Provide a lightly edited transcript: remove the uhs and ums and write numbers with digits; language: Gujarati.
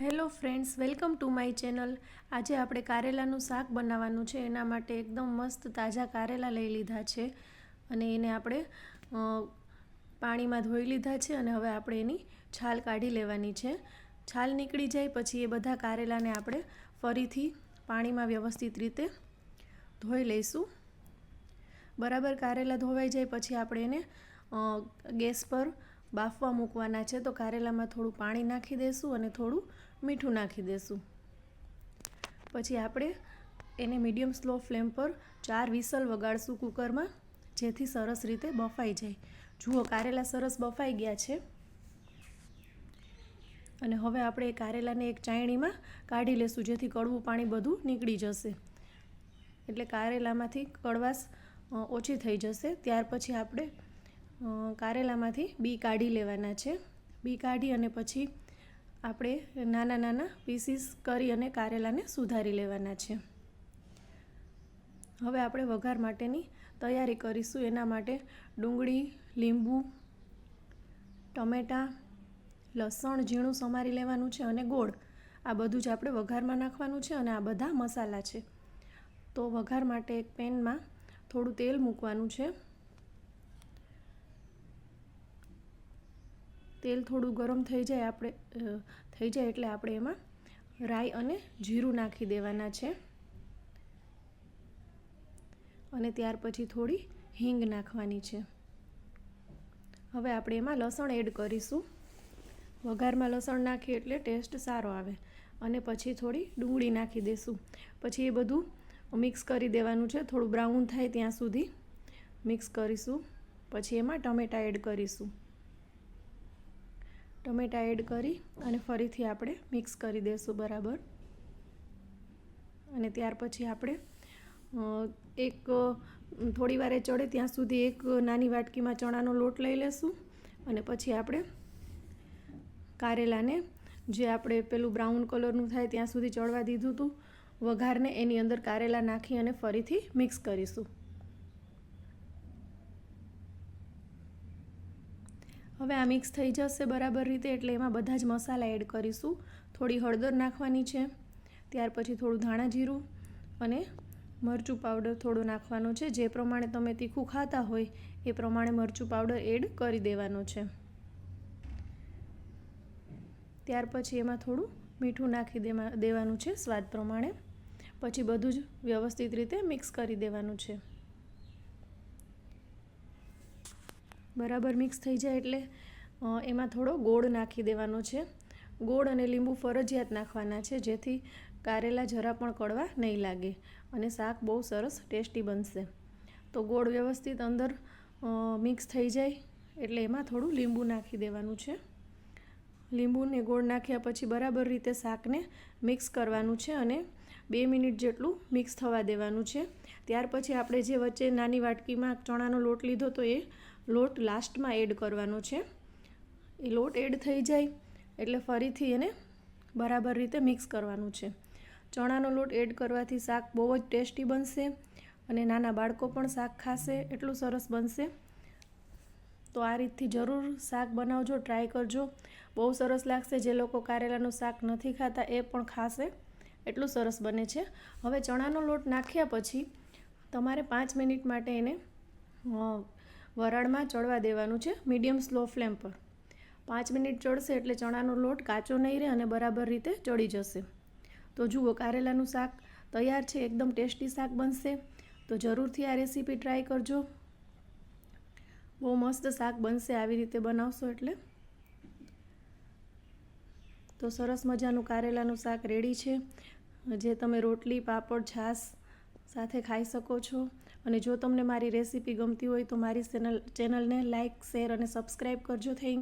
Hello friends, welcome to my channel. આજે આપણે કારેલાનું શાક બનાવવાનું છે। એના માટે એકદમ મસ્ત તાજા કારેલા લઈ લીધા છે અને એને આપણે પાણીમાં ધોઈ લીધા છે અને હવે આપણે એની છાલ કાઢી લેવાની છે। છાલ નીકળી જાય પછી એ બધા કારેલાને આપણે ફરીથી પાણીમાં વ્યવસ્થિત રીતે ધોઈ લઈશું। બરાબર કારેલા ધોવાઈ જાય પછી આપણે એને ગેસ પર બાફવા મૂકવાના છે। તો કારેલામાં થોડું પાણી નાખી દઈશું અને થોડું મીઠું નાખી દઈશું। પછી આપણે એને મીડિયમ સ્લો ફ્લેમ પર 4 વિસલ વગાડશું કુકરમાં, જેથી સરસ રીતે બફાઈ જાય। જુઓ, કારેલા સરસ બફાઈ ગયા છે અને હવે આપણે એ કારેલાને એક ચાયણીમાં કાઢી લેશું, જેથી કડવું પાણી બધું નીકળી જશે, એટલે કારેલામાંથી કડવાશ ઓછી થઈ જશે। ત્યાર પછી આપણે કારેલામાંથી બી કાઢી લેવાના છે। બી કાઢી અને પછી આપણે નાના નાના પીસીસ કરી અને કારેલાને સુધારી લેવાના છે। હવે આપણે વઘાર માટેની તૈયારી કરીશું। એના માટે ડુંગળી, લીંબુ, ટમેટાં, લસણ ઝીણું સમારી લેવાનું છે અને ગોળ, આ બધું જ આપણે વઘારમાં નાખવાનું છે અને આ બધા મસાલા છે। તો વઘાર માટે એક પેનમાં થોડું તેલ મૂકવાનું છે। તેલ થોડું ગરમ થઈ જાય એટલે આપણે એમાં રાઈ અને જીરું નાખી દેવાના છે અને ત્યાર પછી થોડી હિંગ નાખવાની છે। હવે આપણે એમાં લસણ એડ કરીશું। વઘારમાં લસણ નાખીએ એટલે ટેસ્ટ સારો આવે। અને પછી થોડી ડુંગળી નાખી દઈશું। પછી એ બધું મિક્સ કરી દેવાનું છે, થોડું બ્રાઉન થાય ત્યાં સુધી મિક્સ કરીશું। પછી એમાં ટમેટાં એડ કરીશું। ટમેટાં એડ કરી અને ફરીથી આપણે મિક્સ કરી દઈશું બરાબર। અને ત્યાર પછી આપણે એક થોડી વારે ચડે ત્યાં સુધી એક નાની વાટકીમાં ચણાનો લોટ લઈ લેશું અને પછી આપણે કારેલાને, જે આપણે પેલું બ્રાઉન કલરનું થાય ત્યાં સુધી ચડવા દીધું હતું વઘારને, એની અંદર કારેલા નાખી અને ફરીથી મિક્સ કરીશું। હવે આ મિક્સ થઈ જશે બરાબર રીતે એટલે એમાં બધા જ મસાલા એડ કરીશું। થોડી હળદર નાખવાની છે, ત્યાર પછી થોડું ધાણા જીરું અને મરચું પાવડર થોડું નાખવાનું છે। જે પ્રમાણે તમે તીખું ખાતા હોય એ પ્રમાણે મરચું પાવડર એડ કરી દેવાનું છે। ત્યાર પછી એમાં થોડું મીઠું નાખી દેવાનું છે સ્વાદ પ્રમાણે। પછી બધું જ વ્યવસ્થિત રીતે મિક્સ કરી દેવાનું છે। બરાબર મિક્સ થઈ જાય એટલે એમાં થોડો ગોળ નાખી દેવાનો છે। ગોળ અને લીંબુ ફરજિયાત નાખવાના છે, જેથી કારેલા જરા પણ કડવા નહીં લાગે અને શાક બહુ સરસ ટેસ્ટી બનશે। તો ગોળ વ્યવસ્થિત અંદર મિક્સ થઈ જાય એટલે એમાં થોડું લીંબુ નાખી દેવાનું છે। લીંબુને ગોળ નાખ્યા પછી બરાબર રીતે શાકને મિક્સ કરવાનું છે અને 2 મિનિટ જેટલું મિક્સ થવા દેવાનું છે। ત્યાર પછી આપણે જે વચ્ચે નાની વાટકીમાં ચણાનો લોટ લીધો તો એ લોટ લાસ્ટમાં એડ કરવાનો છે। એ લોટ એડ થઈ જાય એટલે ફરીથી એને બરાબર રીતે મિક્સ કરવાનું છે। ચણાનો લોટ એડ કરવાથી શાક બહુ જ ટેસ્ટી બનશે અને નાના બાળકો પણ શાક ખાશે, એટલું સરસ બનશે। તો આ રીતથી જરૂર શાક બનાવજો, ટ્રાય કરજો, બહુ સરસ લાગશે। જે લોકો કારેલાનું શાક નથી ખાતા એ પણ ખાશે, એટલું સરસ બને છે। હવે ચણાનો લોટ નાખ્યા પછી તમારે 5 મિનિટ માટે એને વરાળમાં ચડવા દેવાનું છે, મીડિયમ સ્લો ફ્લેમ પર। 5 મિનિટ ચડશે એટલે ચણાનો લોટ કાચો નહીં રહે અને બરાબર રીતે ચડી જશે। તો જુઓ, કારેલાનું શાક તૈયાર છે, એકદમ ટેસ્ટી શાક બનશે। તો જરૂરથી આ રેસીપી ટ્રાય કરજો, બહુ મસ્ત શાક બનશે આવી રીતે બનાવશો એટલે। તો સરસ મજાનું કારેલાનું શાક રેડી છે, જે તમે રોટલી, પાપડ, છાશ સાથે ખાઈ શકો છો। અને જો તમને મારી રેસીપી ગમતી હોય તો મારી ચેનલને લાઇક, શેર અને સબસ્ક્રાઈબ કરજો। થેન્ક